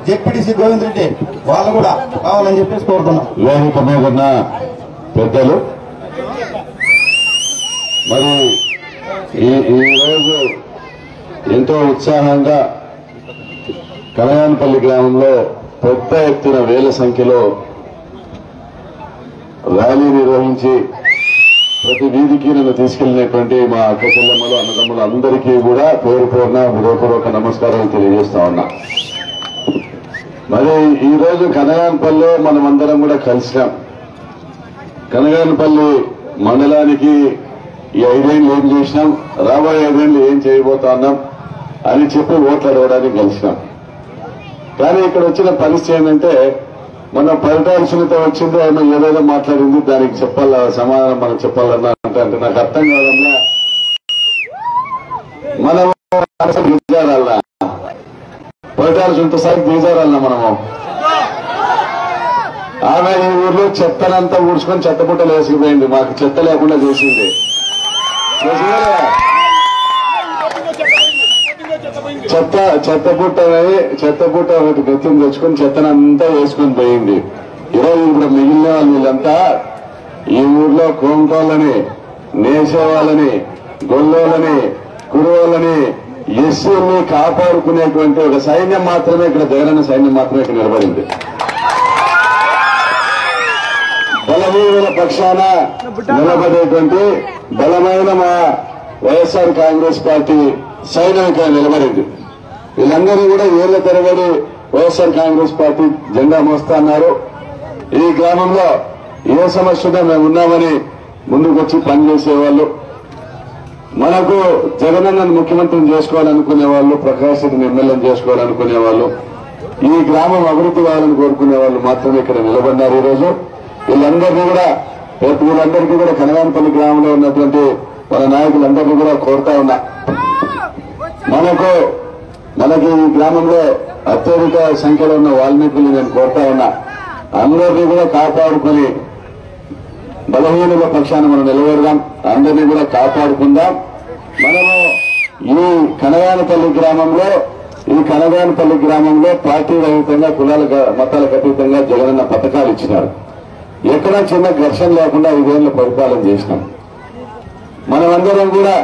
ZPTC Govind Reddy వాళ్ళు కూడా కావాలని చెప్పేసి కోరుతున్నాం. వేదిక మీద ఉన్న పెద్దలు మరి ఈరోజు ఎంతో ఉత్సాహంగా కనగానపల్లి గ్రామంలో పెద్ద ఎత్తున వేల సంఖ్యలో ర్యాలీ నిర్వహించి ప్రతి వీధికి నన్ను తీసుకెళ్లినటువంటి మా అక్క చెల్లెమ్మలు అన్నదమ్ములు అందరికీ కూడా పేరు పేరున హృదయపూర్వక నమస్కారాలు తెలియజేస్తా ఉన్నా. మరి ఈ రోజు కనగానపల్లిలో మనమందరం కూడా కలిసినాం. కనగానపల్లి మండలానికి ఈ 5 ఏళ్లు ఏం చేసినాం, రాబోయే 5 ఏళ్లు ఏం చేయబోతా ఉన్నాం అని చెప్పి ఓట్లు అడగడానికి కలిసినాం. కానీ ఇక్కడ వచ్చిన పరిస్థితి ఏంటంటే మన పరిటాల సునీత వచ్చిందో ఆమె ఏదైనా మాట్లాడింది, దానికి చెప్పాలా సమాధానం మనం చెప్పాలన్నా అంటే నాకు అర్థం కాదన్నా. మనం పరిటాల సునీత సార్ దిగారన్నా మనము. ఆమె ఈ ఊర్లో చెత్తనంతా ఊడ్చుకొని చెత్తబుట్టలు వేసుకుపోయింది, మాకు చెత్త లేకుండా చేసింది. చెత్తబుట్ట ఒకటి నెత్తిని తెచ్చుకొని చెత్తనంతా వేసుకొని పోయింది. ఈరోజు ఇప్పుడు మిగిలిన వీళ్ళంతా ఈ ఊర్లో కోంకోళ్ళని, నేసేవాళ్ళని, గొల్లోళ్ళని, కురువాళ్ళని, ఎస్సీని కాపాడుకునేటువంటి ఒక సైన్యం మాత్రమే ఇక్కడ, జగనన్న సైన్యం మాత్రమే ఇక్కడ నిలబడింది. బలహీనుల పక్షాన నిలబడేటువంటి బలమైన మా వైఎస్ఆర్ కాంగ్రెస్ పార్టీ సైన్యం ఇక్కడ నిలబడింది. వీళ్ళందరూ కూడా ఏళ్ల తరబడి వైఎస్ఆర్ కాంగ్రెస్ పార్టీ జెండా మోస్తున్నారు. ఈ గ్రామంలో ఏ సమస్యగా మేము ఉన్నామని ముందుకొచ్చి పనిచేసేవాళ్ళు, మనకు జగనన్నను ముఖ్యమంత్రిని చేసుకోవాలనుకునే వాళ్ళు, ప్రకాష్ రెడ్డిని ఎమ్మెల్యేని చేసుకోవాలనుకునే వాళ్ళు, ఈ గ్రామం అభివృద్ధి కావాలని కోరుకునే వాళ్ళు మాత్రమే ఇక్కడ నిలబడినారు. ఈరోజు వీళ్ళందరినీ కూడా కనగానపల్లి గ్రామంలో ఉన్నటువంటి మన నాయకులందరినీ కూడా కోరుతా ఉన్నా. మనకి ఈ గ్రామంలో అత్యధిక సంఖ్యలో ఉన్న వాల్మీకులు నేను కోరుతా ఉన్నా, అందరినీ కూడా కాపాడుకుని బలహీనుల పక్షాన మనం నిలబెడదాం, అందరినీ కూడా కాపాడుకుందాం. మనము ఈ కనగానపల్లి గ్రామంలో పార్టీ రహితంగా కులాల మతాలకు అతీతంగా జగనన్న పథకాలు ఇచ్చినారు. ఎక్కడా చిన్న ఘర్షణ లేకుండా 5 ఏళ్ల పరిపాలన చేసినాం. మనమందరం కూడా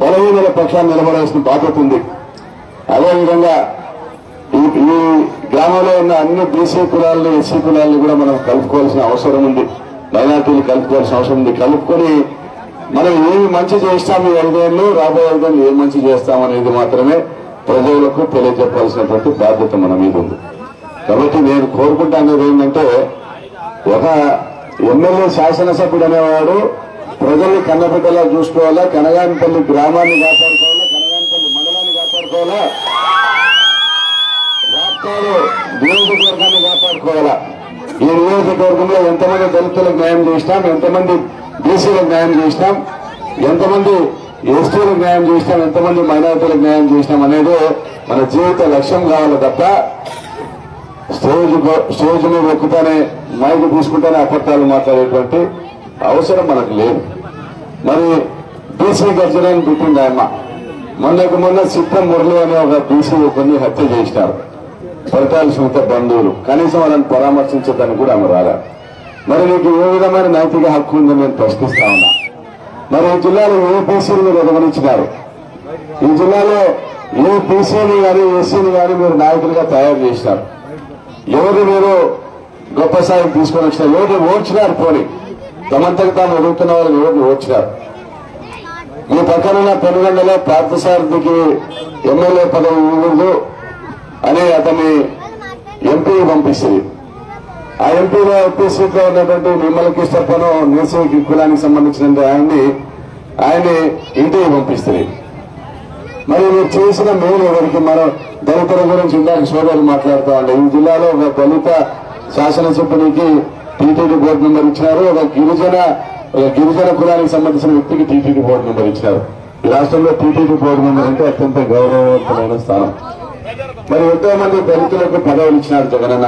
బలహీనుల పక్షాన్ని నిలబడాల్సిన బాధ్యత ఉంది. అదేవిధంగా ఈ గ్రామంలో ఉన్న అన్ని బీసీ కులాలను, ఎస్సీ కులాలను కూడా మనం కలుపుకోవాల్సిన అవసరం ఉంది. మైనార్టీలు కలుపుకోవాల్సిన అవసరం ఉంది. కలుపుకొని మనం ఏమి మంచి చేస్తాం ఈ 5 ఏళ్లు, రాబోయే 5 ఏళ్లు ఏం మంచి చేస్తామనేది మాత్రమే ప్రజలకు తెలియజెప్పాల్సినటువంటి బాధ్యత మన మీద ఉంది. కాబట్టి నేను కోరుకుంటానేది ఏంటంటే, ఒక ఎమ్మెల్యే శాసనసభ్యుడు అనేవాడు ప్రజల్ని కన్నబిడ్డలా చూసుకోవాలా, కనగానపల్లి గ్రామాన్ని కాపాడుకోవాలా, కనగానపల్లి మండలాన్ని కాపాడుకోవాలా, రాష్ట్రాలు నియోజకవర్గాన్ని కాపాడుకోవాలా. ఈ నియోజకవర్గంలో ఎంతమంది దళితులకు న్యాయం చేసినాం, ఎంతమంది బీసీలకు న్యాయం చేసినాం, ఎంతమంది ఎస్టీలకు న్యాయం చేసినాం, ఎంతమంది మైనారిటీలకు న్యాయం చేసినాం అనేది మన జీవిత లక్ష్యం కావాలి తప్ప స్టేజ్ మీద ఎక్కుతానే మైకు తీసుకుంటేనే అబద్ధాలు మాట్లాడేటువంటి అవసరం మనకు లేదు. మరి బీసీ గర్జనని పెట్టింది ఆయమ్మ. మొన్న సిద్ధం మురళి అనే ఒక బీసీ కొన్ని హత్య చేసినారు. పరిటాల సునీత బంధువులు కనీసం వాళ్ళని పరామర్శించడానికి కూడా ఆమె రాలా. మరి నీకు ఏ విధమైన నైతిక హక్కు ఉందని నేను ప్రశ్నిస్తా ఉన్నా. మరి ఈ జిల్లాలో ఏ బీసీని మీరు గమనించినారు? ఈ జిల్లాలో ఏ బీసీని కానీ ఎస్సీని కానీ మీరు నాయకులుగా తయారు చేసినారు? ఎవరు మీరు గొప్ప స్థాయికి తీసుకొని వచ్చినారు? ఎవరిని ఓడ్చినారు? పోనీ తమంతకు తాము ఎదుగుతున్న వాళ్ళని ఎవరిని ఓడ్చినారు? మీ పక్కనున్న పెనుగొండలో పార్థసారథికి ఎమ్మెల్యే పదవి ఇవ్వదు అని అతన్ని ఎంపీకి పంపిస్తుంది. ఆ ఎంపీలో సీట్లో ఉన్నటువంటి నిమ్మల కిష్టప్పను నేసీ కులానికి సంబంధించిన ఆయన్ని ఇంటికి పంపిస్తుంది. మరి మీరు చేసిన మేలు ఎవరికి? మనం దళితుల గురించి ఇందాక సోదరులు మాట్లాడుతూ ఉండే ఈ జిల్లాలో ఒక దళిత శాసనసభ్యునికి టీటీడీ బోర్డు మెంబర్ ఇచ్చినారు. ఒక గిరిజన కులానికి సంబంధించిన వ్యక్తికి టీటీడీ బోర్డు మెంబర్ ఇచ్చినారు. ఈ రాష్ట్రంలో టీటీడీ బోర్డు మెంబర్ అంటే అత్యంత గౌరవవంతమైన స్థానం. మరి ఎంతో మంది దళితులకు పదవులు ఇచ్చినారు జగనన్న,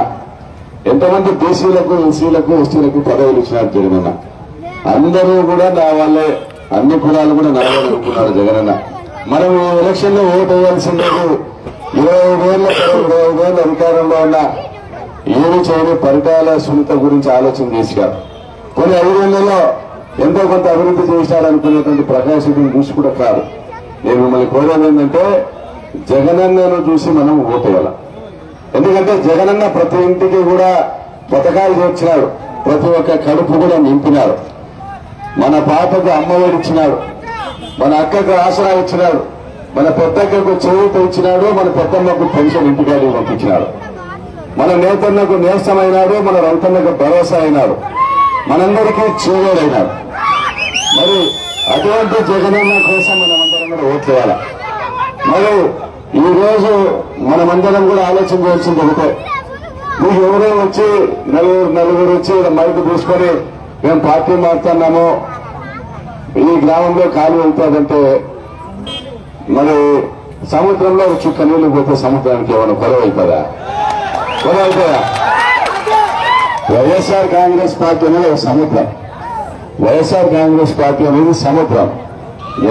ఎంతమంది బీసీలకు, ఎస్సీలకు, ఎస్టీలకు పదవులు ఇచ్చినారు జగనన్న. అందరూ కూడా నా వాళ్ళే, అన్ని కులాలు కూడా నడవాలనుకున్నారు జగనన్న. మనం ఈ ఎలక్షన్ లో ఓటు వేయాల్సిందే 25 ఏళ్ళ అధికారంలో ఉన్న ఏమి చేయని పరిటాల సునీత గురించి ఆలోచన చేశారు. కొన్ని 5 ఏళ్లలో ఎంతో కొంత అభివృద్ధి చేశారనుకునేటువంటి ప్రకాష్ రెడ్డిని చూసి కూడా కాదు. నేను మిమ్మల్ని కోరేది ఏంటంటే జగనన్నను చూసి మనం ఓటేయాలి. ఎందుకంటే జగనన్న ప్రతి ఇంటికి కూడా పథకాలు చేర్చినాడు, ప్రతి ఒక్క కడుపు కూడా నింపినాడు. మన పాపకు అమ్మఒడి ఇచ్చినాడు, మన అక్కకు ఆసరా ఇచ్చినాడు, మన పెద్దక్కకు చేయూత ఇచ్చినాడు, మన పెద్దమ్మకు పెన్షన్ ఇంటికాడికి పంపించినాడు, మన నేతన్నకు నేస్తమైనాడు, మన రైతన్నకు భరోసా అయినాడు, మనందరికీ చేదోడైనాడు. మరి అటువంటి జగనన్న కోసం మనమందరం కూడా ఓట్లేయాలి. మరి ఈ రోజు మనమందరం కూడా ఆలోచన చేయాల్సింది ఒకటే, మీకు ఎవరో వచ్చి నలుగురు వచ్చి మైకు తీసుకొని మేము పార్టీ మారుతున్నాము, ఈ గ్రామంలో ఖాళీ అవుతుందంటే మరి సముద్రంలో చుక్క నీళ్లు పోతే సముద్రానికి ఏమైనా కొలవ అవుతుందా? వైఎస్ఆర్ కాంగ్రెస్ పార్టీ అనేది ఒక సముద్రం. వైఎస్ఆర్ కాంగ్రెస్ పార్టీ అనేది సముద్రం.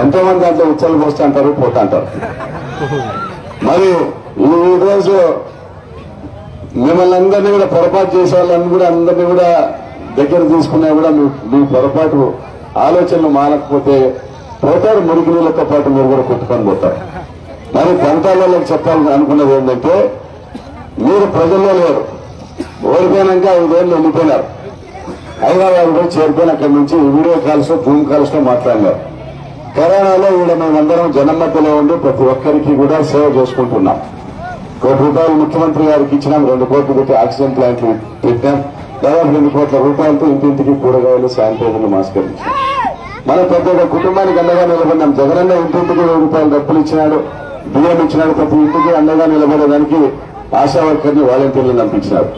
ఎంతో మంది దాంట్లో ఉచ్చలు పోస్తూ అంటారు, పోతా అంటారు. మరి ఈ రోజు మిమ్మల్ని అందరినీ కూడా పొరపాటు చేసే వాళ్ళని కూడా అందరినీ కూడా దగ్గర తీసుకున్నా కూడా మీ పొరపాటు ఆలోచనలు మానకపోతే పోతారు, మురికి నీళ్లతో పాటు మీరు కూడా కొట్టుకొని పోతారు. మరి ప్రాంతాలలో చెప్పాలని అనుకున్నది ఏంటంటే మీరు ప్రజల్లో లేరు, ఓడిపోయినాక 5 ఏళ్ళు వెళ్ళిపోయినారు. హైదరాబాద్ కూడా చేరిపోయిన అక్కడి నుంచి వీడియో కాల్స్ జూమ్ కాల్స్ లో మాట్లాడినారు. కరోనాలో కూడా మేమందరం జనం మధ్యలో ఉండి ప్రతి ఒక్కరికి కూడా సేవ చేసుకుంటున్నాం. ₹1 కోటి ముఖ్యమంత్రి గారికి ఇచ్చినాం, 2 కోట్లు పెట్టి ఆక్సిజన్ ప్లాంట్లు పెట్టాం, దాదాపు 2 కోట్ల రూపాయలతో ఇంటింటికి కూరగాయలు శానిటైజర్లు మాస్కర్లు ఇచ్చాం. మన పెద్ద కుటుంబానికి అండగా నిలబడినాం. జగనన్న ఇంటింటికి ₹1000 డబ్బులు ఇచ్చినాడు, బియ్యం ఇచ్చినాడు. ప్రతి ఇంటికి అండగా నిలబడేదానికి ఆశా వర్కర్ని వాలంటీర్లు పంపించినాడు.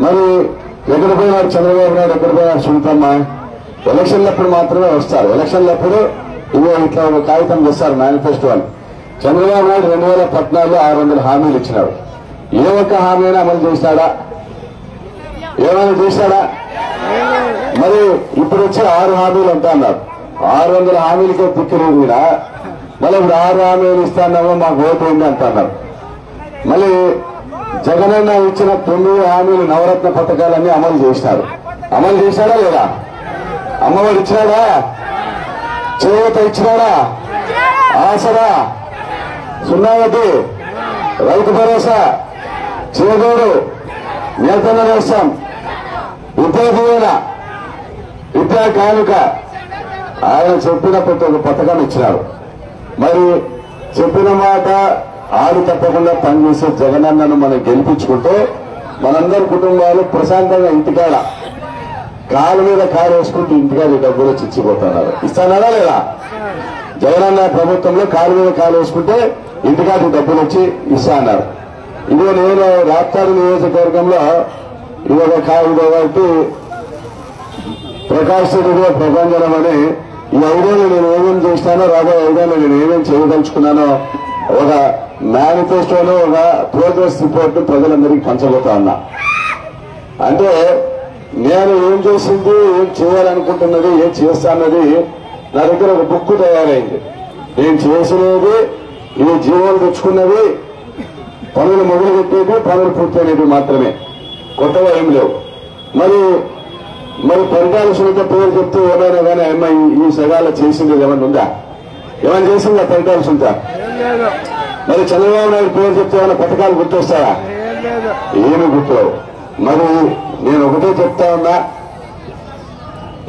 మరి ఎక్కడ పోయినాడు చంద్రబాబు నాయుడు, ఎక్కడ పోయినాడు సునీతమ్మ? ఎలక్షన్లప్పుడు మాత్రమే వస్తారు. ఎలక్షన్లప్పుడు ఇవో ఇట్లా ఒక కాగితం చేస్తారు మేనిఫెస్టో అని. చంద్రబాబు నాయుడు 2014లో 600 హామీలు ఇచ్చినాడు. ఏ ఒక్క హామీ అయినా అమలు చేశాడా? ఏమైనా చేశాడా? మరి ఇప్పుడు వచ్చి 6 హామీలు అంటా అన్నారు. 600 హామీలకే తిక్కలేదు కూడా. మళ్ళీ ఇప్పుడు 6 హామీలు ఇస్తాన్నామో మాకు ఓటు ఉంది అంటున్నారు. మళ్ళీ జగనన్న ఇచ్చిన 9 హామీలు నవరత్న పథకాలన్నీ అమలు చేసినారు. అమలు చేశాడా లేదా? అమ్మఒడి ఇచ్చినాడా? చేయూత ఇచ్చినాడా? ఆసరా, 0 వడ్డీ, రైతు భరోసా, చేదోడు, నేతన్న నేస్తం, విద్యా దీవెన, విద్యా కానుక, ఆయన చెప్పిన ప్రతి ఒక్క పథకం ఇచ్చినారు. మరి చెప్పిన మాట ఆడి తప్పకుండా పనిచేసే జగనన్నను మనం గెలిపించుకుంటే మనందరి కుటుంబాలు ప్రశాంతంగా ఇంటికాడ కాలు మీద కాలు వేసుకుంటూ ఇంటికాడ డబ్బులు చిచ్చిపోతున్నారు. ఇస్తానారా లేదా? జగనన్న ప్రభుత్వంలో కాలు మీద కాలు వేసుకుంటే ఇంటికాడికి డబ్బులు వచ్చి ఇస్తా అన్నారు. ఇదో నేను రాప్తాడు నియోజకవర్గంలో ఇదొక కాబట్టి ప్రకాష్ రెడ్డి ప్రపంచం అని ఈ 5 ఏళ్ళు నేను ఏమేమి చేస్తానో, రాబోయే 5 ఏళ్ళు నేను ఏమేమి చేయదలుచుకున్నానో ఒక మేనిఫెస్టోలో ఒక ప్రోగ్రెస్ రిపోర్ట్ ప్రజలందరికీ పంచబోతా ఉన్నా. అంటే నేను ఏం చేసింది, ఏం చేయాలనుకుంటున్నది, ఏం చేస్తానది నా దగ్గర ఒక బుక్ తయారైంది. నేను చేసినది, ఇది జీవోలు తెచ్చుకున్నది, పనులు మొదలు పెట్టేది, పనులు పూర్తయినవి మాత్రమే, కొత్తగా ఏం లేవు. మరి పరిటాల సునీత పేరు చెప్తూ ఏమైనా కానీ అమ్మాయి ఈ సగాల చేసింది ఏమైనా ఉందా? ఏమైనా చేసిందా పరిటాల సునీత? మరి చంద్రబాబు నాయుడు పేరు చెప్తే ఏమైనా పథకాలు గుర్తొస్తాయా? ఏమి గుర్తురావు. మరి నేను ఒకటే చెప్తా ఉన్నా,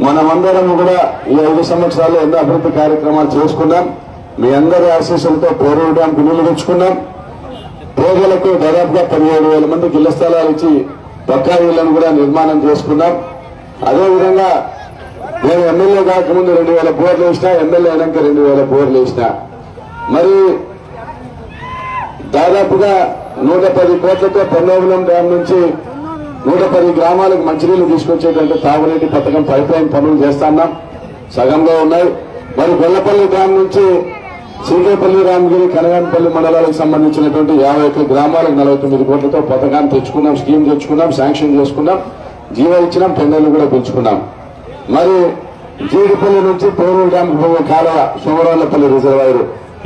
మనమందరం కూడా ఈ 5 సంవత్సరాల్లో ఎన్నో అభివృద్ధి కార్యక్రమాలు చేసుకున్నాం. మీ అందరి ఆశీస్సులతో పోరూరు డ్యాంకు నీళ్లు తెచ్చుకున్నాం. పేదలకు దాదాపుగా 17,000 మందికి ఇళ్ల స్థలాలు ఇచ్చి పక్కా ఇళ్లను కూడా నిర్మాణం చేసుకున్నాం. అదేవిధంగా నేను ఎమ్మెల్యే కాకముందు 2,000 బోర్లు వేసినా, ఎమ్మెల్యే అయినాక 2,000 బోర్లు వేసినా. మరి దాదాపుగా 110 కోట్లతో పొన్నోగులం డ్యాం నుంచి 110 గ్రామాలకు మంచినీళ్లు తీసుకొచ్చేటువంటి తాగునీటి పథకం పైప్లైన్ పనులు చేస్తున్నాం, సగంగా ఉన్నాయి. మరి గొల్లపల్లి డ్యాం నుంచి శ్రీకేపల్లి, రామగిరి, కనగానపల్లి మండలాలకు సంబంధించినటువంటి 51 గ్రామాలకు 49 కోట్లతో పథకాన్ని తెచ్చుకున్నాం, స్కీమ్ తెచ్చుకున్నాం, శాంక్షన్ చేసుకున్నాం, జీవో ఇచ్చినాం, టెండర్లు కూడా పిలుచుకున్నాం. మరి జీడిపల్లి నుంచి పోరూరు డ్యాంకు కాలువ సోమరాళ్లపల్లి రిజర్వాయర్,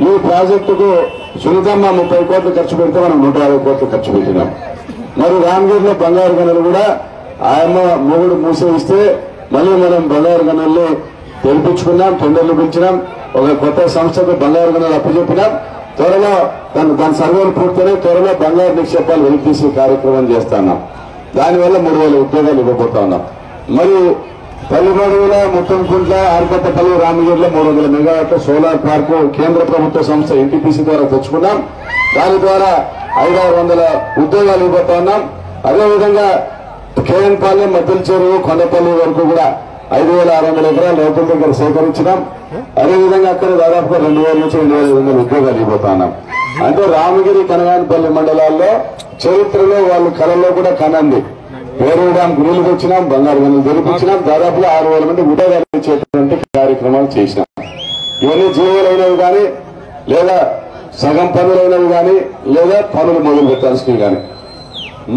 ఈ ప్రాజెక్టుకు సునీతమ్మ 30 కోట్లు ఖర్చు పెడితే మనం 150 కోట్లు ఖర్చు పెట్టినాం. మరి రామగిరిలో బంగారు గనులు కూడా ఆయమ్మ మొగుడు మూసేయిస్తే మళ్ళీ మనం బంగారు గనుల్లో తెరిపించుకున్నాం, టెండర్లు పిలిచినాం, ఒక కొత్త సంస్థకు బంగారు గనులు అప్పచెప్పినాం. త్వరలో దాని సర్వేలు పూర్తయి త్వరలో బంగారు నిక్షేపాలు వెలికితీసే కార్యక్రమం చేస్తున్నాం. దానివల్ల 3000 ఉద్యోగాలు ఇవ్వబోతా ఉన్నాం. మరి పల్లిమడుగుల, ముత్తంకుంట్ల, ఆర్కొత్తపల్లి, రామగిరిలో 300 మెగావాట్ల సోలార్ పార్కు కేంద్ర ప్రభుత్వ సంస్థ ఎన్టీపీసీ ద్వారా తెచ్చుకున్నాం. దాని ద్వారా 500 ఉద్యోగాలు ఇవ్వబోతా ఉన్నాం. అదేవిధంగా కేఎన్పాలెం, మద్దెల చెరువు, కొండపల్లి వరకు కూడా 5600 ఎకరాల రైతుల దగ్గర సేకరించినాం. అదేవిధంగా అక్కడ దాదాపుగా 2000 నుంచి 2500 ఉద్యోగాలు ఇవ్వబోతా ఉన్నాం. అంటే రామగిరి, కనగానపల్లి మండలాల్లో చరిత్రలో వాళ్ళు కళల్లో కూడా కనంది. పేరుడానికి నీళ్లు తెచ్చినాం, బంగారు గనులు తెరిపించినాం, దాదాపుగా 6000 మంది ఉద్యోగాలు ఇచ్చేటువంటి కార్యక్రమాలు చేసినాం. ఇవన్నీ జీవోలైనవి కానీ, లేదా సగం పనులైనవి కానీ, లేదా పనులు మొదలు పెట్టాల్సినవి కానీ.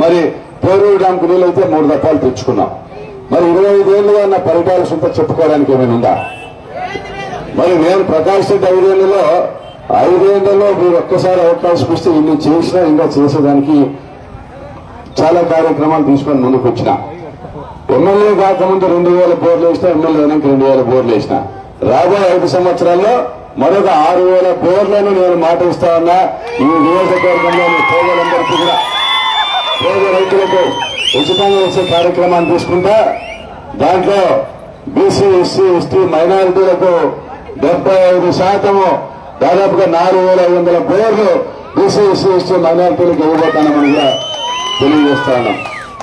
మరి పేరుడానికి నీళ్ళు అయితే 3 దఫాలు తెచ్చుకున్నాం. మరి 25 ఏళ్లుగా నా పరిటాల సొంత చెప్పుకోవడానికి ఏమైనా ఉందా? మరి నేను ప్రకాష్ రెడ్డి 5 ఏళ్లలో మీరు ఒక్కసారి అవకాశం ఇస్తే ఇన్ని చేసినా ఇంకా చేసేదానికి చాలా కార్యక్రమాలు తీసుకొని ముందుకు వచ్చిన. ఎమ్మెల్యే కాకముందు 2000 బోర్లు వేసినా, ఎమ్మెల్యే అయినాక 2000 బోర్లు వేసిన. రాబోయే 5 సంవత్సరాల్లో మరొక 6000 బోర్లను నేను మాట ఇస్తా ఉన్నా. ఈ నియోజకవర్గంలోని పేదలందరికీ కూడా, పేద రైతులకు ఉచితంగా వచ్చే కార్యక్రమాన్ని తీసుకుంటా. దాంట్లో బీసీ, ఎస్సీ, ఎస్టీ, మైనారిటీలకు 75% దాదాపుగా 4500 బోర్లు బీసీ, ఎస్సీ, ఎస్టీ, మైనారిటీలకు ఇవ్వబోతానని కూడా తెలియజేస్తా ఉన్నాం.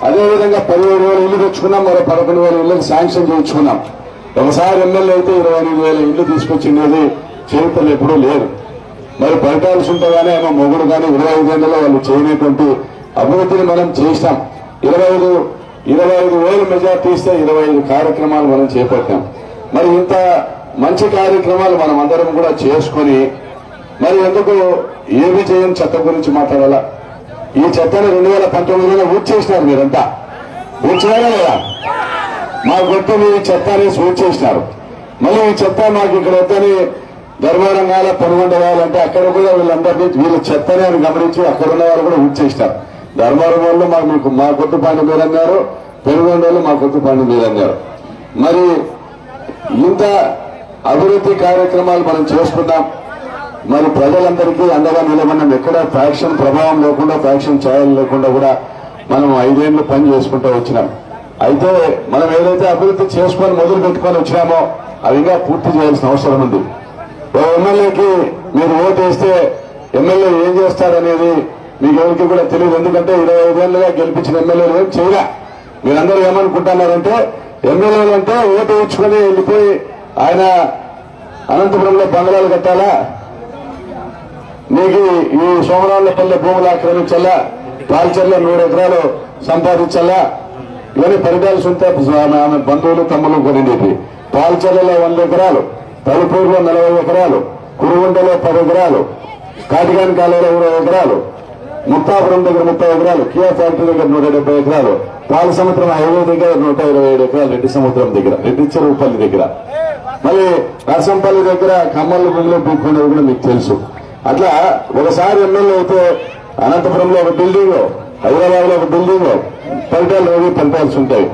అదేవిధంగా 17,000 ఇళ్లు తెచ్చుకున్నాం, మరో 11,000 ఇళ్లకు శాంక్షన్ చేయించుకున్నాం. ఒకసారి ఎమ్మెల్యే అయితే 28,000 ఇళ్లు తీసుకొచ్చిండేది చరిత్రలో ఎప్పుడూ లేదు. మరి పరిటాల్సి ఉంటుందనే ఏమో మొగుడు కానీ 25 ఏళ్లలో వాళ్ళు చేయనటువంటి అభివృద్ధిని మనం చేసినాం. 25,000 మెజార్టీ ఇస్తే 25 కార్యక్రమాలు మనం చేపట్టాం. మరి ఇంత మంచి కార్యక్రమాలు మనం అందరం కూడా చేసుకుని మరి ఎందుకు ఏమి చేయని చట్టం గురించి మాట్లాడాలా? ఈ చట్టాన్ని 2019లో ఊడ్చేసినారు. మీరంతా ఊడ్చినారా లేదా? మా గొట్టు ఈ చట్టాన్ని ఊడ్చేసినారు. మళ్ళీ ఈ చట్టం మాకు ఇక్కడ వద్దని ధర్మవరం కాల, పనుగొండ కావాలంటే అక్కడ కూడా వీళ్ళందరినీ వీళ్ళ చట్టని అని గమనించి అక్కడ ఉన్న వాళ్ళు కూడా ఊడ్చేసినారు. ధర్మవరం వాళ్ళు మా కొట్టు పాండి మీరన్నారు, పెనుగొండ వాళ్ళు మా కొట్టు పాండి మీరన్నారు. మరి ఇంత అభివృద్ధి కార్యక్రమాలు మనం చేసుకున్నాం. మరి ప్రజలందరికీ అండగా నిలబడినాం. ఎక్కడ ఫ్యాక్షన్ ప్రభావం లేకుండా, ఫ్యాక్షన్ ఛాయలు లేకుండా కూడా మనం 5 ఏళ్లు పని చేసుకుంటూ వచ్చినాం. అయితే మనం ఏదైతే అభివృద్ధి చేసుకొని మొదలు పెట్టుకొని వచ్చినామో అవి ఇంకా పూర్తి చేయాల్సిన అవసరం ఉంది. ఓ ఎమ్మెల్యేకి మీరు ఓటు వేస్తే ఎమ్మెల్యే ఏం చేస్తారనేది మీకు ఎవరికి కూడా తెలియదు. ఎందుకంటే 25 ఏళ్లుగా గెలిపించిన ఎమ్మెల్యేలు ఏం చేయరా. మీరందరూ ఏమనుకుంటున్నారంటే ఎమ్మెల్యేలు అంటే ఓటు ఇచ్చుకొని వెళ్ళిపోయి ఆయన అనంతపురంలో బంగ్లాలు కట్టాలా, నీకు ఈ సోమరాళ్లపల్లి భూములు ఆక్రమించాలా, పాల్చర్లో 100 ఎకరాలు సంపాదించాలా, ఇవన్నీ పరిటాల్సి ఉంటే ఆమె బంధువులు, తమ్ములు కొనిండేవి. పాల్చర్లలో 100 ఎకరాలు, తలుపూరులో 40 ఎకరాలు, కురుగుంటలో 10 ఎకరాలు, కాటిగాని కాలువలో 20 ఎకరాలు, ముక్తాపురం దగ్గర 30 ఎకరాలు, కియా ఫ్యాక్టరీ దగ్గర 170 ఎకరాలు, పాల సముద్రం హైవే దగ్గర 127 ఎకరాలు, రెడ్డి సముద్రం దగ్గర, రెడ్డి చెరువుపల్లి దగ్గర, మళ్ళీ నర్సంపల్లి దగ్గర కమ్మల భూమిలో పూకునేది కూడా మీకు తెలుసు. అట్లా ఒకసారి ఎమ్మెల్యే అయితే అనంతపురంలో ఒక బిల్డింగ్, హైదరాబాద్ లో ఒక బిల్డింగ్, పరిటాలు పంపాల్సి ఉంటాయి,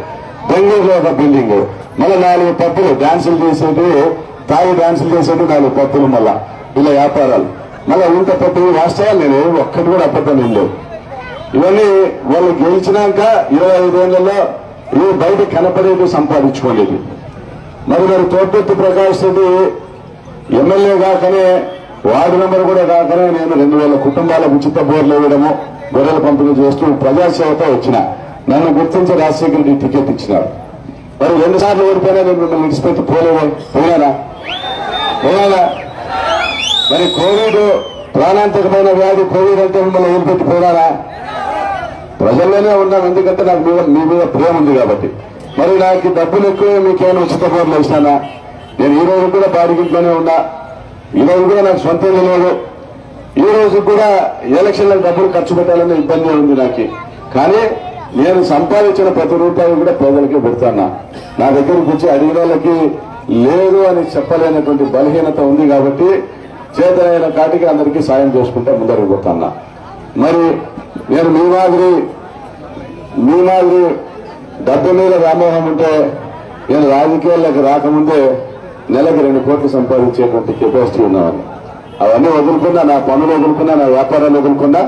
బెంగళూరులో ఒక బిల్డింగ్, మళ్ళీ 4 పప్పులు డాన్సులు చేసేది, తాగి డాన్సులు చేసేది 4 పప్పులు, మళ్ళా ఇలా వ్యాపారాలు, మళ్ళీ ఇంత పప్పులు వాస్తవాలు నేను ఒక్కటి కూడా అబద్ధం లేవు. ఇవన్నీ వాళ్ళు గెలిచినాక 25 ఏళ్లలో ఇవి బయట కనపడేది సంపాదించుకోలేదు. మరి తోటెత్తి ప్రకాష్ రెడ్డి ఎమ్మెల్యే కాకనే, వార్డు మెంబర్ కూడా కాకనే నేను 2000 కుటుంబాలకు ఉచిత బోర్లు ఇవ్వడము, గొర్రెల పంపిణీ చేస్తూ ప్రజాసేవతో వచ్చిన. నన్ను గుర్తించి రాజశేఖర రెడ్డి టికెట్ ఇచ్చినారు. మరి 2 సార్లు ఓడిపోయినా నేను మిమ్మల్ని విడిచిపెట్టి పోయినా. మరి కోవిడ్ ప్రాణాంతకమైన వ్యాధి, కోవిడ్ అంటే మిమ్మల్ని వదిలిపెట్టి పోయినారా? ప్రజల్లోనే ఉన్నాం, ఎందుకంటే నాకు మీ మీద ప్రేమ ఉంది కాబట్టి. మరి నాకు డబ్బులు ఎక్కువ, మీకేమైనా ఉచిత బోర్లు వేసినానా? నేను ఈ రోజు కూడా బాడిగింట్లోనే ఉన్నా, ఈ రోజు కూడా నాకు సొంత లేదు, ఈ రోజు కూడా ఎలక్షన్లకు డబ్బులు ఖర్చు పెట్టాలనే ఇబ్బంది ఉంది నాకు. కానీ నేను సంపాదించిన ప్రతి రూపాయి కూడా పేదలకే పెడతానా. నా దగ్గరకు వచ్చి అడిగిన వాళ్ళకి లేదు అని చెప్పలేనటువంటి బలహీనత ఉంది కాబట్టి చేతనైన కాటికి అందరికీ సాయం చేసుకుంటే ముందరికి పోతున్నా. మరి నేను మీ మాదిరి డబ్బు మీద వ్యామోహం ఉంటే నేను రాజకీయాల్లోకి రాకముందే నెలకి 2 కోట్లు సంపాదించేటువంటి కెపాసిటీ ఉన్నామని అవన్నీ వదులుకున్నా, నా పనులు వదులుకున్నా, నా వ్యాపారాలు వదులుకున్నా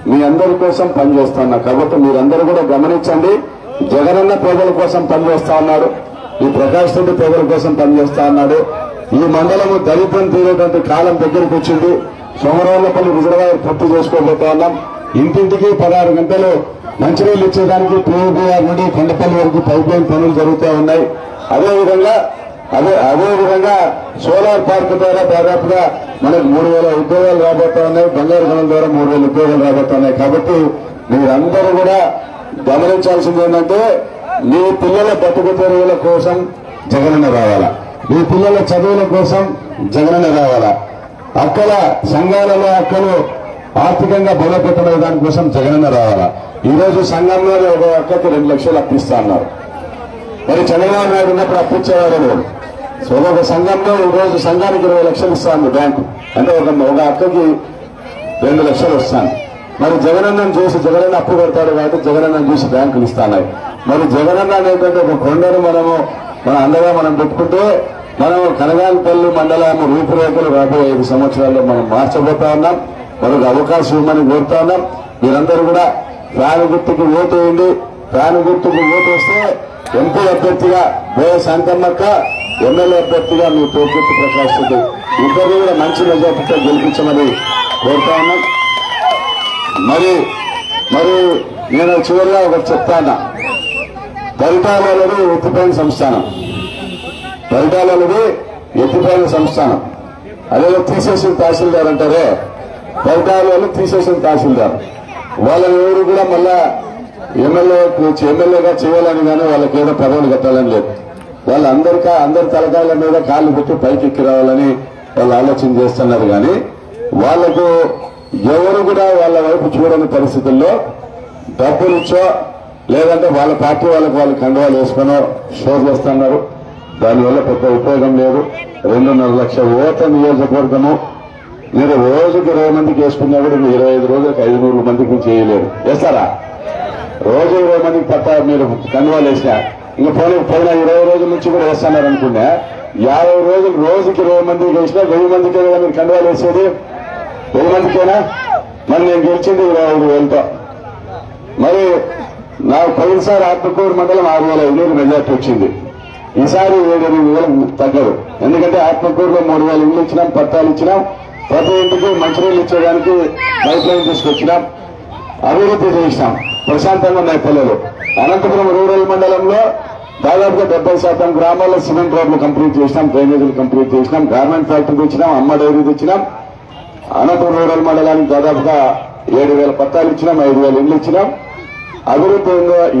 మీ అందరి కోసం పనిచేస్తున్నా. కాబట్టి మీరందరూ కూడా గమనించండి. జగనన్న పేదల కోసం పనిచేస్తా ఉన్నాడు, ఈ ప్రకాష్ రెడ్డి పేదల కోసం పనిచేస్తా ఉన్నాడు. ఈ మండలము దళితం తీరేటువంటి కాలం దగ్గరికి వచ్చింది. సోమరావులపల్లి రిజర్వాయర్ పూర్తి చేసుకోబోతా ఉన్నాం. ఇంటింటికి 16 గంటలు మంచినీళ్ళు ఇచ్చేదానికి PUBR నుండి కొండపల్లి వరకు పైప్ లైన్ పనులు జరుగుతూ ఉన్నాయి. అదేవిధంగా సోలార్ పార్క్ ద్వారా దాదాపుగా మనకు 3,000 ఉద్యోగాలు రాబోతా ఉన్నాయి. బంగారు గనుల ద్వారా 3,000 ఉద్యోగాలు రాబోతున్నాయి. కాబట్టి మీరందరూ కూడా గమనించాల్సింది ఏంటంటే మీ పిల్లల బతుకు తెరువుల కోసం జగనన్న రావాలా, మీ పిల్లల చదువుల కోసం జగనన్న రావాలా, అక్కల సంఘాలలో అక్కలు ఆర్థికంగా బలపెట్టడం దానికోసం జగనన్న రావాలా. ఈ రోజు సంఘంలో ఒక అక్కకి 2 లక్షలు అప్పిస్తా అన్నారు. మరి చంద్రబాబు నాయుడు ఉన్నప్పుడు అప్పిచ్చేవారు లేదు. సో ఒక సంఘంలో ఈ రోజు సంఘానికి 20 లక్షలు ఇస్తాను బ్యాంకు, అంటే ఒక అక్కకి 2 లక్షలు వస్తాను. మరి జగనన్నను చూసి జగనన్న అప్పు పెడతాడు కాబట్టి జగనన్నను చూసి బ్యాంకులు ఇస్తాయి. మరి జగనన్న అనేటువంటి ఒక కొండను మన అండగా మనం పెట్టుకుంటే మనం కనగానపల్లి మండలం రూపురేఖలు రాబోయే 5 సంవత్సరాల్లో మనం మార్చబోతా ఉన్నాం. మరొక అవకాశం ఇవ్వమని కోరుతా ఉన్నాం. మీరందరూ కూడా ఫ్యాన్ గుర్తుకు ఓటు వేయండి. ఫ్యాన్ గుర్తుకు ఓటు వేస్తే ఎంపీ అభ్యర్థిగా బోయ శాంతమ్మక్క, ఎమ్మెల్యే అభ్యర్థిగా మీ తోపుట్టు ప్రకాష్ రెడ్డి ఇద్దరు కూడా మంచి మెజార్టీతో గెలిపించమని కోరుతా ఉన్నాం. మరి నేను చివరిగా ఒకటి చెప్తాను. పరిటాలది ఎత్తిపోయిన సంస్థానం, అదేదో తీసేసిన తహసీల్దార్ అంటారే, పరిటాలలో తీసేసిన తహసీల్దార్ వాళ్ళని ఎవరు కూడా మళ్ళా ఎమ్మెల్యేగా చేయాలని కానీ వాళ్ళకి ఏదో పదవులు కట్టాలని లేదు. అందరి తలకాయల మీద కాళ్ళు పెట్టి పైకి ఎక్కి రావాలని వాళ్ళు ఆలోచన చేస్తున్నారు. కానీ వాళ్లకు ఎవరు కూడా వాళ్ళ వైపు చూడని పరిస్థితుల్లో డబ్బులిచ్చో లేదంటే వాళ్ళ పార్టీ వాళ్ళు కండువాలు వేసుకునో షో చేస్తున్నారు. దానివల్ల పెద్ద ఉపయోగం లేదు. 2.5 లక్షల ఓట్ల నియోజకవర్గము మీరు రోజుకి 20 మందికి వేసుకున్నా కూడా 25 రోజులకు 500 మందికి చేయలేరు. వేస్తారా? రోజు 20 మందికి మీరు కండువాలు వేసినా ఇంకా పోయిన 20 రోజుల నుంచి కూడా వేస్తున్నారు అనుకున్నా 50 రోజులు రోజుకి 20 మందికి వేసినా 1000 మందికే కదా మీరు కండువాలు వేసేది. 1000 మందికేనా? మరి నేను గెలిచింది 25,000తో. మరి నాకు పోయినసారి ఆత్మకూరు మండలం 6,500 మెజార్టీ వచ్చింది. ఈసారి 7,000 తగ్గదు. ఎందుకంటే ఆత్మకూరులో 3,000 ఇళ్లు ఇచ్చినాం, పట్టాలు ఇచ్చినాం, ప్రతి ఇంటికి మంచినీళ్ళు ఇచ్చేదానికి పైప్ లైన్ తీసుకొచ్చినాం, అభివృద్ధి చేసినాం, ప్రశాంతంగా ఉన్నాయి పల్లెలు. అనంతపురం రూరల్ మండలంలో దాదాపుగా 70% గ్రామాల్లో సిమెంట్ రోడ్లు కంప్లీట్ చేసినాం, డ్రైనేజీలు కంప్లీట్ చేసినాం, గార్మెంట్ ఫ్యాక్టరీ తెచ్చినాం, అమ్మ డైరీ తెచ్చినాం. అనంతపురం రూరల్ మండలానికి దాదాపుగా 7,000 పట్టాలు ఇచ్చినాం, 5,000 ఇళ్లు ఇచ్చినాం. అభివృద్ధి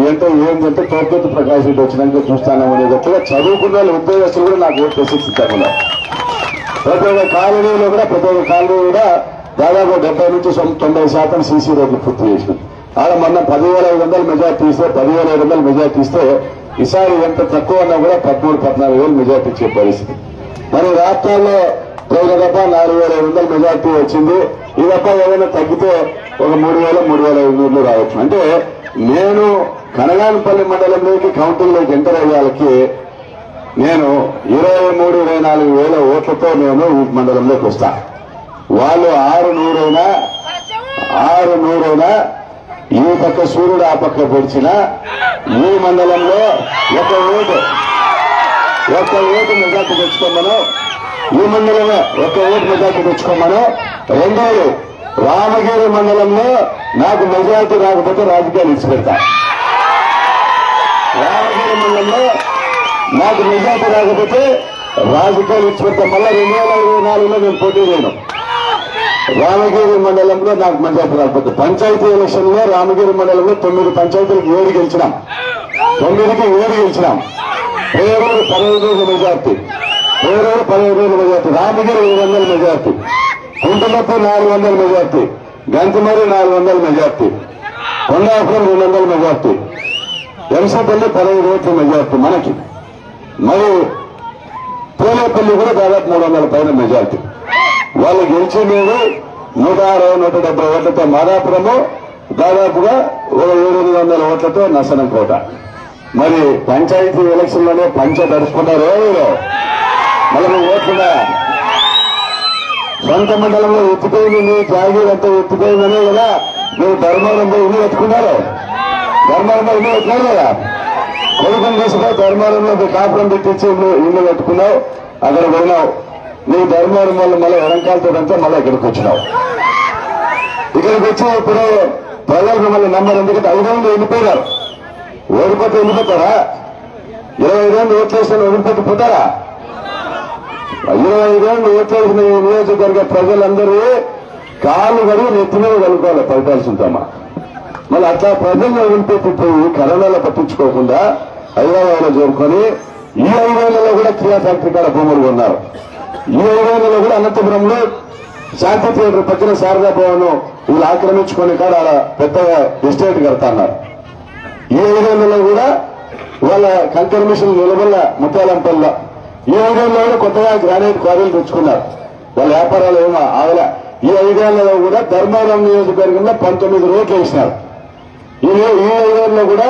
ఏంటంటే తోపుతు ప్రకాష్ రెడ్డి వచ్చినాక చూస్తాను అనేటట్టుగా చదువుకున్న ఉద్యోగస్తులు కూడా నాకు ఓటు ప్రశిక్షిస్తారు. ప్రతి ఒక్క కాలనీలో కూడా దాదాపు 70 నుంచి 90% సీసీ రోడ్లు పూర్తి చేసినాం. ఆడ మొన్న 10,500 మెజార్టీ ఇస్తే 10,500 మెజార్టీ ఇస్తే ఈసారి ఎంత తక్కువ అన్నా కూడా 13,000-14,000 మెజార్టీ ఇచ్చే పరిస్థితి. మరి రాష్ట్రాల్లో పోయిన తప్ప 4,500 మెజార్టీ వచ్చింది. ఈ తప్ప ఏదైనా తగ్గితే ఒక 3,000-3,500 రావచ్చు. అంటే నేను కనగానపల్లి మండలంలోకి కౌంటింగ్లోకి ఎంటర్ అయ్యాలకి నేను 23,000-24,000 ఓట్లతో నేను ఈ మండలంలోకి వస్తా. వాళ్ళు 600 ఈ పక్క సూర్యుడు ఆ పక్క పొడిచిన ఈ మండలంలో ఒక ఓటు మెజార్టీ తెచ్చుకోమను. ఈ మండలమే ఒక ఓటు మెజార్టీ తెచ్చుకోమను. రెండోది రామగిరి మండలంలో నాకు మెజార్టీ రాకపోతే రాజకీయాలు ఇచ్చిపెడతా. రామగిరి మండలంలో నాకు మెజార్టీ రాకపోతే రాజకీయాలు ఇచ్చిపెడతా. మళ్ళా 2024లో నేను పోటీ చేయను. రామగిరి మండలంలో నాకు మెజార్టీ రాకపోతే పంచాయతీ ఎలక్షన్ లో రామగిరి మండలంలో 9 పంచాయతీలకు 7 గెలిచినాం. 9కి 7 గెలిచినాం. Peruru 15 majority, Ramagiri 700 majority, Kuntamappa 400 majority, Gantimari 400 majority, Kondapuram 200 majority, Emsapalli 15 ఓట్ల మెజార్టీ మనకి. మరి పూలేపల్లి కూడా దాదాపు 300 పైన మెజార్టీ. వాళ్ళు గెలిచిండేది 160-170 ఓట్లతో మాదాపురము, దాదాపుగా 700 ఓట్లతో నర్సనం కోట. మరి పంచాయతీ ఎలక్షన్ లోనే పంచ దడుచుకున్నారో మళ్ళీ ఓట్లున్నా సొంత మండలంలో ఎత్తిపోయింది, నీ జాగీరంతా ఎత్తిపోయిందనే కదా నువ్వు ధర్మవరంలో ఇల్లు పెట్టుకున్నారు. ధర్మవరంలో ఇల్లు పెట్టినారు కదా, కొడుకుని తీసుకుని ధర్మవరంలో కాపురం పెట్టించి ఇల్లు పెట్టుకున్నావు, అక్కడ పోయినావు. నీ ధర్మవరం వల్ల మళ్ళీ ఎడంకాలతో మళ్ళీ ఇక్కడికి వచ్చినావు. ఇక్కడికి వచ్చి ఇప్పుడు ప్రజలకు మళ్ళీ నమ్మరు, ఎందుకంటే 500 వెళ్ళిపోయినారు. ఓడిపోతే వెళ్ళిపోతారా? 25 ఓట్లు వేసిన ఓడిపోతే పోతారా? 25 ఓట్లు వేసిన ఈ నియోజకవర్గ ప్రజలందరూ కాళ్ళు కడిగి నెత్తి మీద కలుపుకోవాలి ఫలితాల్సి ఉంటామా. మళ్ళీ అట్లా ప్రజలను వదిలిపెట్టిపోయి కరోనాలో పట్టించుకోకుండా హైదరాబాద్లో చేరుకొని ఈ 5 ఏళ్లలో కూడా కియా ఫ్యాక్టరీ కాడ భూములు కొన్నారు. ఈ 5 ఏళ్లలో కూడా అనంతపురంలో శాంతి థియేటర్ పక్కన శారదా భవన్ వీళ్ళు ఆక్రమించుకొని కాడ పెద్దగా ఎస్టేట్ కడతాన్నారు. ఈ 5 ఏళ్లలో కూడా వాళ్ళ కంకర్ మిషన్ నిలబల్ల ముత్యాలంపల్లిలో ఈ 5 ఏళ్లలో కూడా కొత్తగా గ్రానైట్ క్వారీలు తెచ్చుకున్నారు. వాళ్ళ వ్యాపారాలు ఏమో ఆగల. ఈ 5 ఏళ్లలో కూడా ధర్మవరం నియోజకవర్గంలో 19 రోడ్లు వేసినారు. ఈ 5 ఏళ్లలో కూడా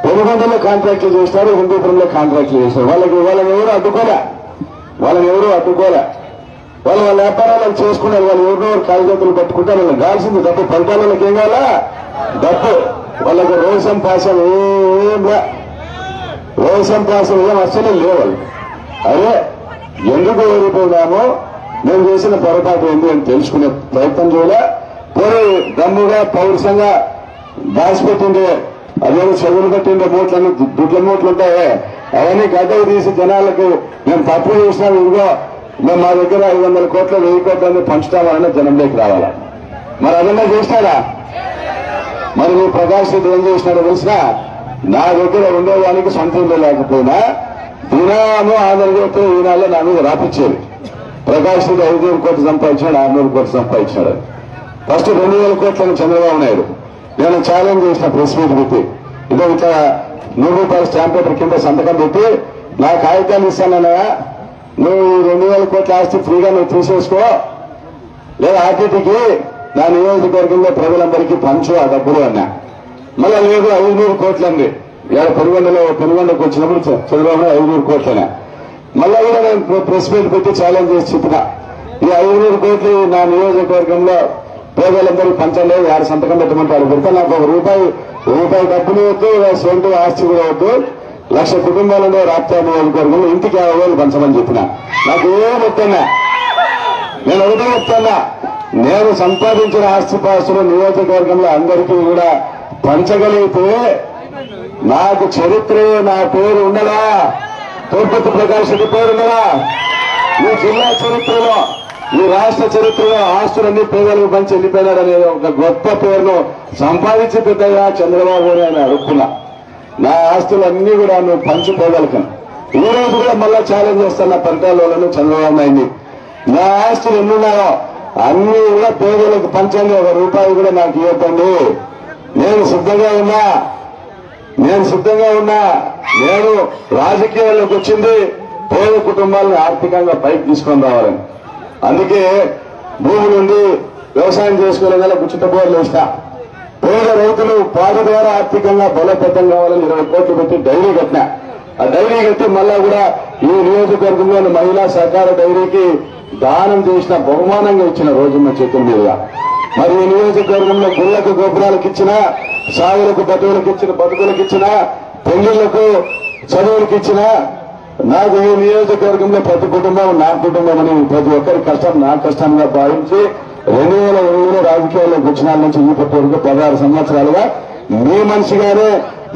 పెనుగొండలో కాంట్రాక్ట్లు చేసినారు, హిందూపురంలో కాంట్రాక్ట్లు చేసినారు. వాళ్ళని ఎవరు అడ్డుకోలే, వాళ్ళ వ్యాపారాలను చేసుకున్నారు. వాళ్ళు ఎవరినెవరు కాగితాలు పట్టుకుంటారు, వాళ్ళకి కాల్సింది డబ్బు. ఫలితాలకు ఏం కావాలా? డబ్బు. వాళ్ళకి రోషం పాసం ఏం అస్సలే లేవు. వాళ్ళు అదే ఎందుకు ఓడిపోయినామో మేము చేసిన పొరపాటు ఏంటి అని తెలుసుకునే ప్రయత్నం చేయలే. పోయి దమ్ముగా పౌరుషంగా దాచిపెట్టిండే అదేమో చెవులు పెట్టిండే మూట్లను దుడ్ల మూట్లు ఉంటాయే అవన్నీ గడ్డలు తీసి జనాలకు మేము తప్పు చేసినాం, ఇదిగో మేము మా దగ్గర 500 కోట్లు 1000 కోట్లని పంచుతామని జనంలోకి రావాలా. మరి అదన్నా చేసినాడా? మరి నువ్వు ప్రకాష్ రెడ్డి ఏం చేసినాడో తెలిసినా, నా దగ్గర ఉండేవానికి సొంత ఇల్లు లేకపోయినా దినాము 600 కోట్లు ఈనాళ్ళు నా మీద రాపిచ్చేది. ప్రకాష్ రెడ్డి 500 కోట్లు సంపాదించాడు, 600 కోట్లు సంపాదించాడు. ఫస్ట్ 2000 కోట్లని చంద్రబాబు నాయుడు నేను ఛాలెంజ్ చేసిన ప్రెస్ మీట్ పెట్టి, ఇదో ఇట్లా ₹100 స్టాంప్ పేపర్ కింద సంతకం పెట్టి నా కాగితాలు ఇస్తానన్నా, నువ్వు 2000 కోట్ల ఆస్తి ఫ్రీగా నువ్వు తీసేసుకో, లేదా ఆర్టీటీకి నా నియోజకవర్గంలో ప్రజలందరికీ పంచు ఆ డబ్బులు అన్నా. మళ్ళా లేదు 500 కోట్లు అంది. ఇవాళ పెనుగొండకు వచ్చినప్పుడు చంద్రబాబు 500 కోట్లనే. మళ్ళా కూడా నేను ప్రెస్ మీట్ పెట్టి ఛాలెంజ్ చేసి చెప్పిన, ఈ 500 కోట్లు నా నియోజకవర్గంలో పేదలందరికీ పంచండి, 6 సంతకం పెట్టమంటే అది పెడితే నాకు రూపాయి డబ్బులు వద్దు, సొంత ఆస్తి కూడా వద్దు, 1,00,000 కుటుంబాలలో రాప్తా నియోజకవర్గంలో ఇంటికి 50,000 పంచమని చెప్పిన. నాకు ఏం చెప్తున్నా, నేను ఒకటే చెప్తున్నా, నేను సంపాదించిన ఆస్తిపాస్తులు నియోజకవర్గంలో అందరికీ కూడా పంచగలిగితే నాకు చరిత్రే నా పేరు ఉండదా? తోర్పతి ప్రకాష్ రెడ్డి పేరు ఉండదా? ఈ జిల్లా చరిత్రలో ఈ రాష్ట్ర చరిత్రలో ఆస్తులన్నీ పేదలకు పంచి వెళ్ళిపోయినాడనే ఒక గొప్ప పేరును సంపాదించి పెద్దగా చంద్రబాబు అని అడుక్కున్నా. నా ఆస్తులన్నీ కూడా నువ్వు పంచి పేదలకను. ఈ రోజు కూడా మళ్ళా ఛాలెంజ్ చేస్తున్నా పరిటాలను చంద్రబాబు నాయుడిని, నా ఆస్తులు ఎన్నున్నాయో అన్ని కూడా పేదలకు పంచండి, ₹1 కూడా నాకు ఇవ్వకండి. నేను సిద్ధంగా ఉన్నా. నేను రాజకీయాల్లోకి వచ్చింది పేద కుటుంబాలను ఆర్థికంగా పైకి తీసుకొని రావాలని. అందుకే భూములుండి వ్యవసాయం చేసుకోలేదా గుచ్చిట బోర్లు వేస్తా. పేద రైతులు పాట ద్వారా ఆర్థికంగా బలోపేతం కావాలని 20 కోట్లు పెట్టి డైరీ కట్టినా. ఆ డైరీ కట్టి మళ్ళా కూడా ఈ నియోజకవర్గంలోని మహిళా సహకార డైరీకి దానం చేసిన బహుమానంగా ఇచ్చిన రోజున్న చేతుల మీదుగా. మరి ఈ నియోజకవర్గంలో గుళ్లకు గోపురాలకు ఇచ్చిన, సాగులకు బతుకులకు ఇచ్చిన, పెళ్లిళ్లకు చదువులకు ఇచ్చిన, నాకు ఈ నియోజకవర్గంలో ప్రతి కుటుంబం నా కుటుంబం అని ప్రతి ఒక్కరి కష్టం నా కష్టంగా భావించి 2008లో రాజకీయాల్లోకి వచ్చిన నుంచి ఈ వరకు 16 సంవత్సరాలుగా మీ మనిషిగానే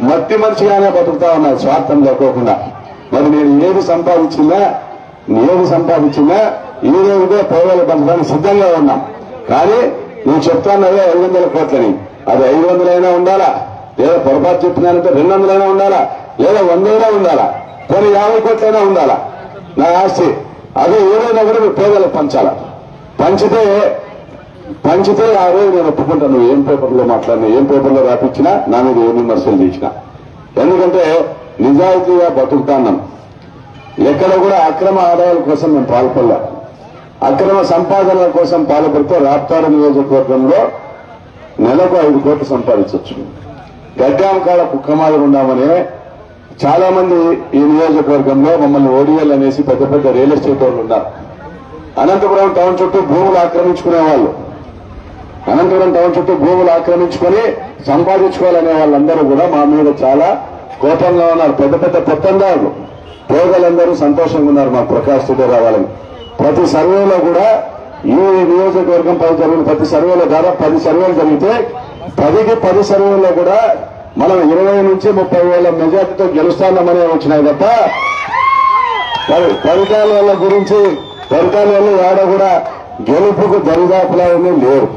మట్టి మనిషిగానే బతుకుతా ఉన్నా, స్వార్థం లేకోకుండా. మరి నేను ఏది సంపాదించినా ఈ రోజుగా పేదలు పంచడానికి సిద్ధంగా ఉన్నాం. కానీ నువ్వు చెప్తానవే 500 కోట్లని, అది 500 అయినా ఉండాలా, లేదా పొరపాటు చెప్తున్నానంటే 200 అయినా ఉండాలా, లేదా 100 అయినా ఉండాలా, కొన్ని 50 కోట్లైనా ఉండాలా నా ఆస్తి. అదే ఏదైనా కూడా నువ్వు పేదలకు పంచాలా. పంచితే ఆ రోజు నేను ఒప్పుకుంటాను. నువ్వు ఏం పేపర్లో మాట్లాడినా, ఏం పేపర్లో రాపించినా, నా మీద ఏం విమర్శలు చేసినా. ఎందుకంటే నిజాయితీగా బతుకుతాన్నాం. ఎక్కడ కూడా అక్రమ ఆదాయాల కోసం మేము పాల్పడలే. అక్రమ సంపాదనల కోసం పాల్పడితే రాప్తాడు నియోజకవర్గంలో నెలకు 5 కోట్లు సంపాదించవచ్చు. గడ్డాం కాడ కుక్కమాలు ఉన్నామని చాలా మంది ఈ నియోజకవర్గంలో మమ్మల్ని ఓడిఎల్ అనేసి పెద్ద పెద్ద రియల్ ఎస్టేట్ వాళ్ళు ఉన్నారు. అనంతపురం టౌన్ చుట్టూ భూములు ఆక్రమించుకునే వాళ్ళు, అనంతపురం టౌన్ చుట్టూ భూములు ఆక్రమించుకొని సంపాదించుకోవాలనే వాళ్ళందరూ కూడా మా మీద చాలా కోపంగా ఉన్నారు. పెద్ద పెద్ద పెత్తందారులు పేదలందరూ సంతోషంగా ఉన్నారు మా ప్రకాష్ రెడ్డి రావాలని. ప్రతి సర్వేలో కూడా ఈ నియోజకవర్గం పై జరిగిన ప్రతి సర్వేలో దాదాపు 10 సర్వేలు జరిగితే 10కి 10 సర్వేల్లో కూడా మనం 20 నుంచి 30 వేల మెజార్టీతో గెలుస్తామనే వచ్చినాయి తప్ప ఫలితాల వల్ల గురించి ఫలితాల వల్ల ఏడ కూడా గెలుపుకు దరిదాపులా లేరు.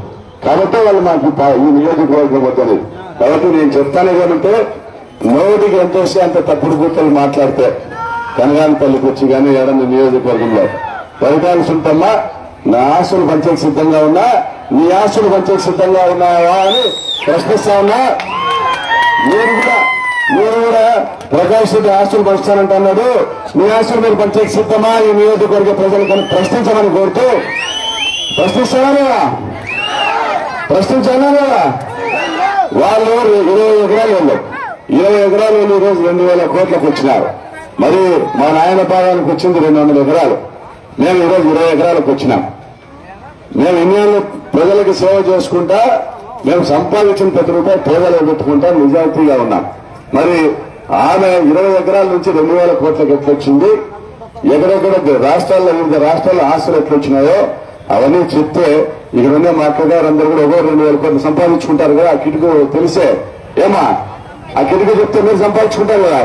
కాబట్టి వాళ్ళు మాకు ఈ నియోజకవర్గం వద్దలేదు. కాబట్టి నేను చెప్తాను ఏమంటే నోటికి ఎంత వస్తే అంత తప్పుడు గుర్తలు మాట్లాడితే కనగానపల్లికి వచ్చి కానీ ఏడన్నా నియోజకవర్గంలో ఫలితాలు సుంటమ్మా నా ఆస్తులు పంచేకి సిద్ధంగా ఉన్నా, నీ ఆస్తులు పంచేకి సిద్ధంగా ఉన్నావా అని ప్రశ్నిస్తా ఉన్నా. మీరు కూడా ప్రకాష్ రెడ్డి ఆస్తులు పంచుతానంట అన్నాడు. మీ ఆస్తులు మీరు పంచేకి సిద్ధమా ఈ నియోజకవర్గ ప్రజలకు ప్రశ్నించమని కోరుతూ ప్రశ్నిస్తానా లేదా? ప్రశ్నించానా లేదా? వాళ్ళు 20 ఎకరాలు వెళ్ళారు. 20 ఎకరాలు వెళ్ళి ఈరోజు 2000 కోట్లకు వచ్చినారు. మరి మా నాయన పాదానికి వచ్చింది 200 ఎకరాలు. మేము ఈరోజు 20 ఎకరాలకు వచ్చినాం. మేము ఇన్నేళ్ళు ప్రజలకు సేవ చేసుకుంటా మేము సంపాదించిన ప్రతి రూపాయి పేదలకు పెట్టుకుంటా నిజాయితీగా ఉన్నాం. మరి ఆమె 20 ఎకరాల నుంచి 2000 కోట్లకు ఎట్లొచ్చింది, ఎక్కడెక్కడ రాష్ట్రాల్లో వివిధ రాష్ట్రాల్లో ఆస్తులు ఎట్లొచ్చినాయో అవన్నీ చెప్తే ఇక్కడ ఉన్న మా అక్కగారు అందరూ కూడా 2000 కోట్లు సంపాదించుకుంటారు కదా. ఆ కిటుకు తెలిసే ఏమా ఆ కిటుకు చెప్తే మీరు సంపాదించుకుంటారు కదా,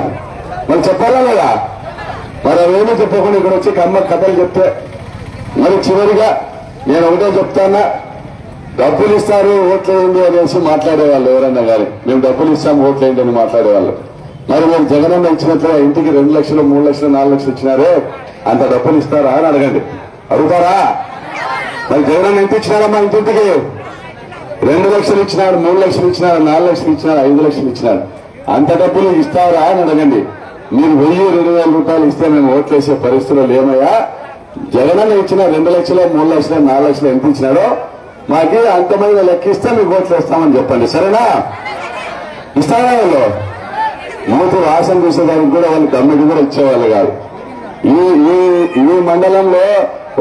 మరి చెప్పాలా లేదా? మరి అవేమీ చెప్పకుండా ఇక్కడ వచ్చి అమ్మ కథలు చెప్తే మరి చివరిగా నేను ఒకటే చెప్తానా, డబ్బులు ఇస్తారు ఓట్లేయండి అనేసి మాట్లాడేవాళ్ళు ఎవరన్నా కానీ. మేము డబ్బులు ఇస్తాం ఓట్లేయండి అని మాట్లాడేవాళ్ళు. మరి మీరు జగనన్న ఇచ్చినట్లుగా ఇంటికి 2 లక్షలు 3 లక్షలు 4 లక్షలు ఇచ్చినారే, అంత డబ్బులు ఇస్తారా అని అడగండి. అడుగుతారా? మరి జగనన్న ఎంత ఇచ్చినారమ్మా ఇంటింటికి? 2 లక్షలు ఇచ్చినాడు, 3 లక్షలు ఇచ్చినాడు, 4 లక్షలు ఇచ్చినాడు, 5 లక్షలు ఇచ్చినాడు. అంత డబ్బులు ఇస్తారా అని అడగండి. మీరు 1000-2000 రూపాయలు ఇస్తే మేము ఓట్లేసే పరిస్థితులు ఏమయ్యా? జగనన్న ఇచ్చిన 2 లక్షలు 3 లక్షలు 4 లక్షలు ఎంత ఇచ్చినాడో మాకి అంతమంది లెక్కిస్తే మీకు ఓట్లు వేస్తామని చెప్పండి. సరేనా? ఇస్తారా? వాళ్ళు మూతి వాసన చూసేదానికి కూడా వాళ్ళు దమ్మిడి కూడా ఇచ్చేవాళ్ళు కాదు. ఈ మండలంలో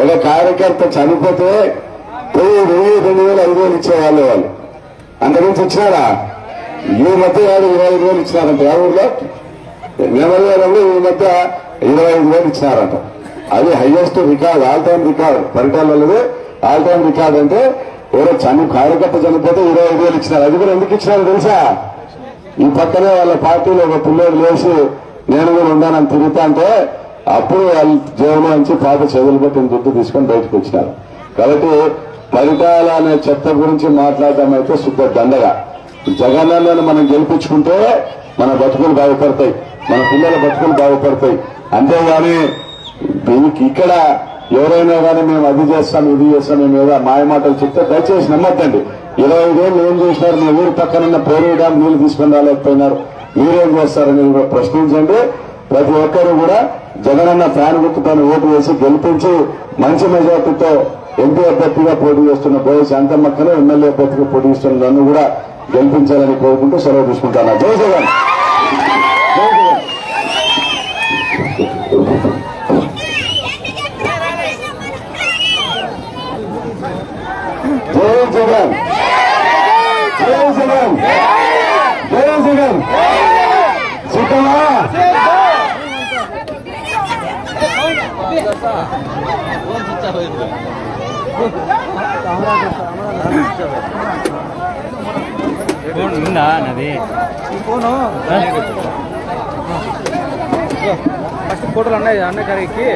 ఒక కార్యకర్త చనిపోతే 1000, 2000, 5000 ఇచ్చేవాళ్ళు వాళ్ళు. అంతకుమించి ఇచ్చినారా? ఈ మధ్య 25,000 ఇచ్చినారంట. ఆ ఊర్లో నెమలిలో ఈ మధ్య 25,000 ఇచ్చినారంట. అది highest record, all time record. పరిటాలది ఆల్ టైమ్ రికార్డ్. అంటే ఎవరో కార్యకర్త చనిపోతే 25,000 ఇచ్చినారు. అది కూడా ఎందుకు ఇచ్చినారో తెలుసా? ఈ పక్కనే వాళ్ళ పార్టీలో ఒక పిల్లలు లేచి నేను కూడా ఉండానని తిరుగుతా అంటే అప్పుడు వాళ్ళ జేబులో నుంచి పాత చెవులు పెట్టిన దుడ్డు తీసుకొని బయటకు వచ్చినారు. కాబట్టి పరిటాల అనే చెత్త గురించి మాట్లాడడం అయితే శుద్ధ దండగా. జగనన్నను మనం గెలిపించుకుంటే మన బతుకులు బాగుపడతాయి, మన పిల్లల బతుకులు బాగుపడతాయి. అంతేగాని దీనికి ఇక్కడ ఎవరైనా కానీ మేము అది చేస్తాం ఇది చేస్తాం మేము ఏదో మాయమాటలు చెప్తే దయచేసి నమ్మద్దండి. 25 ఏం చేసినారు? మీ ఊరు పక్కనున్న పేరు డ్యాం నీళ్లు తీసుకుని రాలేకపోయినారు, మీరేం చేస్తారని కూడా ప్రశ్నించండి. ప్రతి ఒక్కరూ కూడా జగనన్న ఫ్యాన్ గుర్తుపైన ఓటు వేసి గెలిపించి మంచి మెజార్టీతో ఎంపీ అభ్యర్థిగా పోటీ చేస్తున్న బోయి శాంతమ్మక్కను, ఎమ్మెల్యే అభ్యర్థిగా పోటీ చేస్తున్న నన్ను కూడా గెలిపించాలని కోరుకుంటూ సెలవు తీసుకుంటాను. జై జగన్. జై జగన్. జై జగన్. జై జగన్. సిద్ధమా? ఉందా నాది ఫోను? ఫస్ట్ ఫోటోలు అన్నయ్య అన్న గారికి